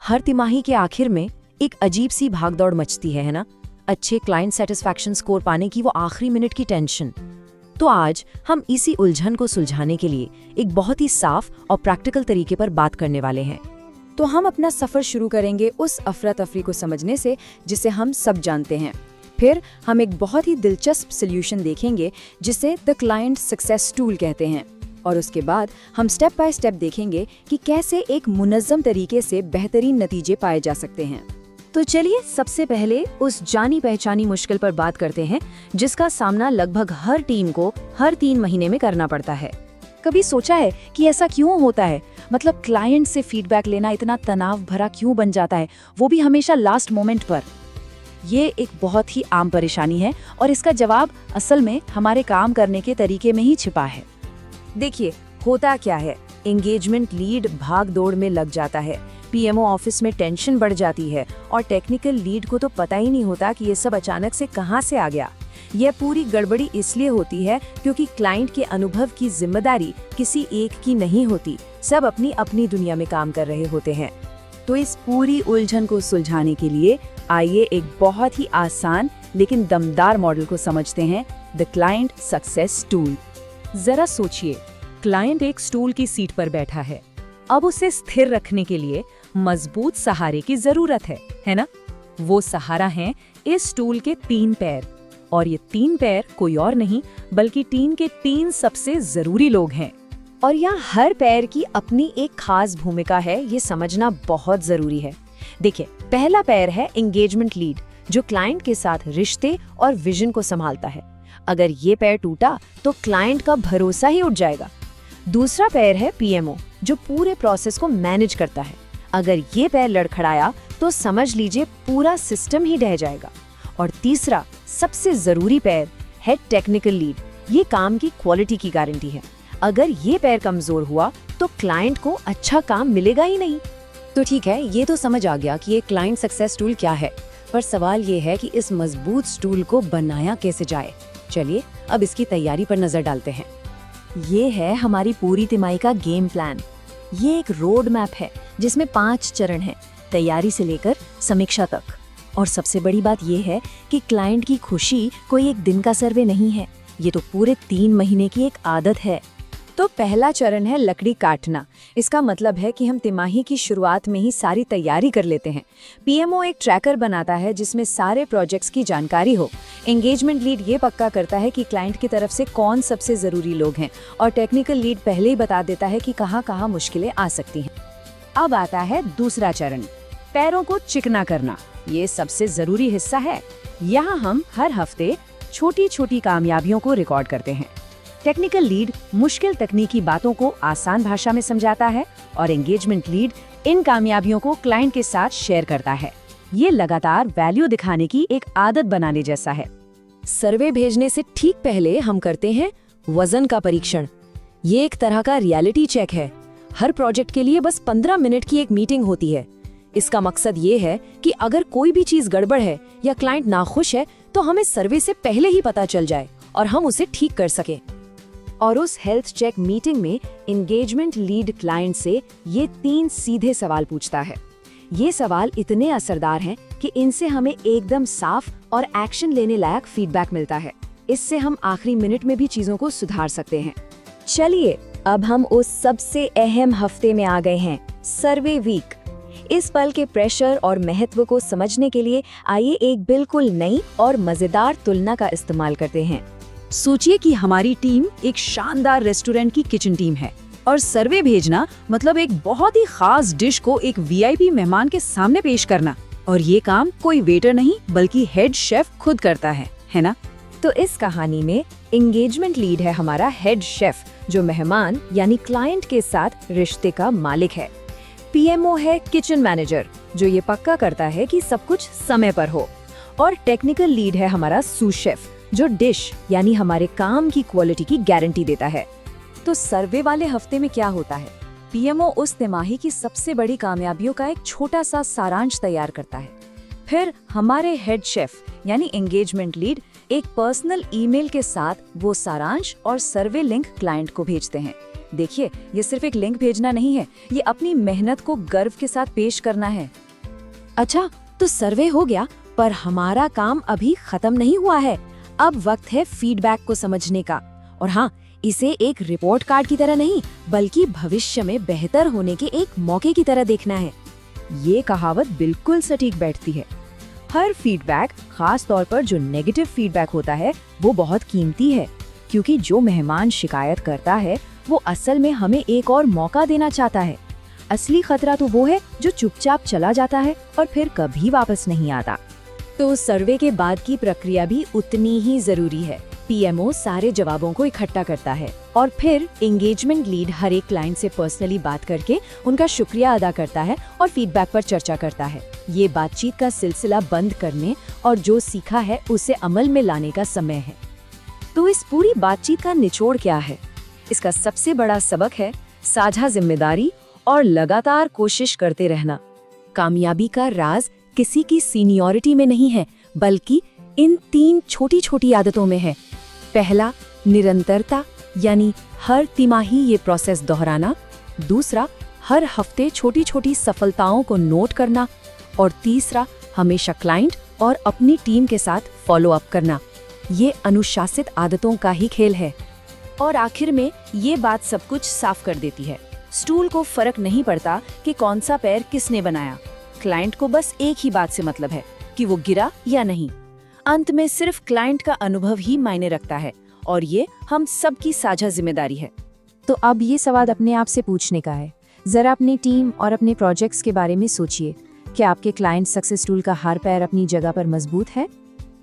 हर तिमाही के आखिर में एक अजीब सी भागदौड़ मचती है ना? अच्छे क्लाइंट सेटिस्फैक्शन स्कोर पाने की वो आखिरी मिनट की टेंशन। तो आज हम इसी उलझन को सुलझाने के लिए एक बहुत ही साफ और प्रैक्टिकल तरीके पर बात करने वाले हैं। तो हम अपना सफर शुरू करेंगे उस अफरा तफरी को समझने से जिसे हम सब जानते हैं। फिर हम एक बहुत ही दिलचस्प सॉल्यूशन देखेंगे जिसे द क्लाइंट सक्सेस टूल कहते हैं, और उसके बाद हम स्टेप बाय स्टेप देखेंगे कि कैसे एक मुनज़्ज़म तरीके से बेहतरीन नतीजे पाए जा सकते हैं। तो चलिए सबसे पहले उस जानी पहचानी मुश्किल पर बात करते हैं जिसका सामना लगभग हर टीम को हर 3 महीने में करना पड़ता है। कभी सोचा है कि ऐसा क्यों होता है? मतलब क्लाइंट से फीडबैक लेना इतना तनाव भरा क्यों बन जाता है, वो भी हमेशा लास्ट मोमेंट पर? ये एक बहुत ही आम परेशानी है और इसका जवाब असल में हमारे काम करने के तरीके में ही छिपा है। देखिए, होता क्या है, एंगेजमेंट लीड भाग दौड़ में लग जाता है, पीएमओ ऑफिस में टेंशन बढ़ जाती है और टेक्निकल लीड को तो पता ही नहीं होता कि ये सब अचानक से कहां से आ गया। यह पूरी गड़बड़ी इसलिए होती है क्योंकि क्लाइंट के अनुभव की जिम्मेदारी किसी एक की नहीं होती, सब अपनी अपनी दुनिया में काम कर रहे होते हैं। तो इस पूरी उलझन को सुलझाने के लिए आइए एक बहुत ही आसान लेकिन दमदार मॉडल को समझते हैं, द क्लाइंट सक्सेस टूल। जरा सोचिए, क्लाइंट एक स्टूल की सीट पर बैठा है। अब उसे स्थिर रखने के लिए मजबूत सहारे की जरूरत है ना? वो सहारा है इस स्टूल के 3 पैर, और ये 3 पैर कोई और नहीं बल्कि टीम के 3 सबसे जरूरी लोग हैं। और यहाँ हर पैर की अपनी एक खास भूमिका है, ये समझना बहुत जरूरी है। देखिए, पहला पैर है एंगेजमेंट लीड, जो क्लाइंट के साथ रिश्ते और विजन को संभालता है। अगर ये पैर टूटा तो क्लाइंट का भरोसा ही उठ जाएगा। दूसरा पैर है पीएमओ, जो पूरे प्रोसेस को मैनेज करता है। अगर ये पैर लड़खड़ाया तो समझ लीजिए पूरा सिस्टम ही ढह जाएगा। और तीसरा सबसे जरूरी पैर है टेक्निकल लीड, ये काम की क्वालिटी की गारंटी है। अगर ये पैर कमजोर हुआ तो क्लाइंट को अच्छा काम मिलेगा ही नहीं। तो ठीक है, ये तो समझ आ गया कि ये क्लाइंट सक्सेस टूल क्या है, पर सवाल ये है कि इस मजबूत स्टूल को बनाया कैसे जाए। चलिए अब इसकी तैयारी पर नजर डालते हैं। ये है हमारी पूरी तिमाही का गेम प्लान। ये एक रोड मैप है जिसमें 5 चरण हैं, तैयारी से लेकर समीक्षा तक। और सबसे बड़ी बात ये है कि क्लाइंट की खुशी कोई एक दिन का सर्वे नहीं है, ये तो पूरे 3 महीने की एक आदत है। तो पहला चरण है लकड़ी काटना। इसका मतलब है कि हम तिमाही की शुरुआत में ही सारी तैयारी कर लेते हैं। पीएमओ एक ट्रैकर बनाता है जिसमें सारे प्रोजेक्ट्स की जानकारी हो। एंगेजमेंट लीड ये पक्का करता है कि क्लाइंट की तरफ से कौन सबसे जरूरी लोग हैं, और टेक्निकल लीड पहले ही बता देता है कि कहाँ मुश्किलें आ सकती हैं। अब आता है दूसरा चरण, पैरों को चिकना करना। ये सबसे जरूरी हिस्सा है। यहाँ हम हर हफ्ते छोटी छोटी कामयाबियों को रिकॉर्ड करते हैं। टेक्निकल लीड मुश्किल तकनीकी बातों को आसान भाषा में समझाता है और एंगेजमेंट लीड इन कामयाबियों को क्लाइंट के साथ शेयर करता है। ये लगातार वैल्यू दिखाने की एक आदत बनाने जैसा है। सर्वे भेजने से ठीक पहले हम करते हैं वजन का परीक्षण। ये एक तरह का रियलिटी चेक है। हर प्रोजेक्ट के लिए बस 15 मिनट की एक मीटिंग होती है। इसका मकसद ये है कि अगर कोई भी चीज गड़बड़ है या क्लाइंट नाखुश है तो हमें सर्वे से पहले ही पता चल जाए और हम उसे ठीक कर सके। और उस हेल्थ चेक मीटिंग में एंगेजमेंट लीड क्लाइंट से ये 3 सीधे सवाल पूछता है। ये सवाल इतने असरदार हैं कि इनसे हमें एकदम साफ और एक्शन लेने लायक फीडबैक मिलता है। इससे हम आखिरी मिनट में भी चीजों को सुधार सकते हैं। चलिए अब हम उस सबसे अहम हफ्ते में आ गए हैं, सर्वे वीक। इस पल के प्रेशर और महत्व को समझने के लिए आइए एक बिल्कुल नई और मजेदार तुलना का इस्तेमाल करते हैं। सोचिए कि हमारी टीम एक शानदार रेस्टोरेंट की किचन टीम है और सर्वे भेजना मतलब एक बहुत ही खास डिश को एक वीआईपी मेहमान के सामने पेश करना। और ये काम कोई वेटर नहीं बल्कि हेड शेफ खुद करता है ना? तो इस कहानी में एंगेजमेंट लीड है हमारा हेड शेफ, जो मेहमान यानी क्लाइंट के साथ रिश्ते का मालिक है। पीएमओ है किचन मैनेजर, जो ये पक्का करता है कि सब कुछ समय पर हो। और टेक्निकल लीड है हमारा सूस शेफ, जो डिश यानी हमारे काम की क्वालिटी की गारंटी देता है। तो सर्वे वाले हफ्ते में क्या होता है? पीएमओ उस तिमाही की सबसे बड़ी कामयाबियों का एक छोटा सा सारांश तैयार करता है। फिर हमारे हेड शेफ यानी एंगेजमेंट लीड एक पर्सनल ईमेल के साथ वो सारांश और सर्वे लिंक क्लाइंट को भेजते हैं। देखिए, ये सिर्फ एक लिंक भेजना नहीं है, ये अपनी मेहनत को गर्व के साथ पेश करना है। अच्छा, तो सर्वे हो गया, पर हमारा काम अभी खत्म नहीं हुआ है। अब वक्त है फीडबैक को समझने का। और हाँ, इसे एक रिपोर्ट कार्ड की तरह नहीं, बल्कि भविष्य में बेहतर होने के एक मौके की तरह देखना है। ये कहावत बिल्कुल सटीक बैठती है। हर फीडबैक, खास तौर पर जो नेगेटिव फीडबैक होता है, वो बहुत कीमती है, क्योंकि जो मेहमान शिकायत करता है वो असल में हमें एक और मौका देना चाहता है। असली खतरा तो वो है जो चुपचाप चला जाता है और फिर कभी वापस नहीं आता। तो सर्वे के बाद की प्रक्रिया भी उतनी ही जरूरी है। पीएमओ सारे जवाबों को इकट्ठा करता है और फिर एंगेजमेंट लीड हर एक क्लाइंट से पर्सनली बात करके उनका शुक्रिया अदा करता है और फीडबैक पर चर्चा करता है। ये बातचीत का सिलसिला बंद करने और जो सीखा है उसे अमल में लाने का समय है। तो इस पूरी बातचीत का निचोड़ क्या है? इसका सबसे बड़ा सबक है साझा जिम्मेदारी और लगातार कोशिश करते रहना। कामयाबी का राज किसी की सीनियरिटी में नहीं है, बल्कि इन 3 छोटी छोटी आदतों में है। पहला, निरंतरता, यानी हर तिमाही ये प्रोसेस दोहराना। दूसरा, हर हफ्ते छोटी छोटी सफलताओं को नोट करना। और तीसरा, हमेशा क्लाइंट और अपनी टीम के साथ फॉलो अप करना। ये अनुशासित आदतों का ही खेल है। और आखिर में ये बात सब कुछ साफ कर देती है। स्टूल को फर्क नहीं पड़ता कि कौन सा पैर किसने बनाया। क्लाइंट को बस एक ही बात से मतलब है कि वो गिरा या नहीं। अंत में सिर्फ क्लाइंट का अनुभव ही मायने रखता है, और ये हम सब की साझा जिम्मेदारी है। तो अब ये सवाल अपने आप से पूछने का है। जरा अपनी टीम और अपने प्रोजेक्ट्स के बारे में सोचिए। क्या आपके क्लाइंट सक्सेस टूल का हर पैर अपनी जगह पर मजबूत है?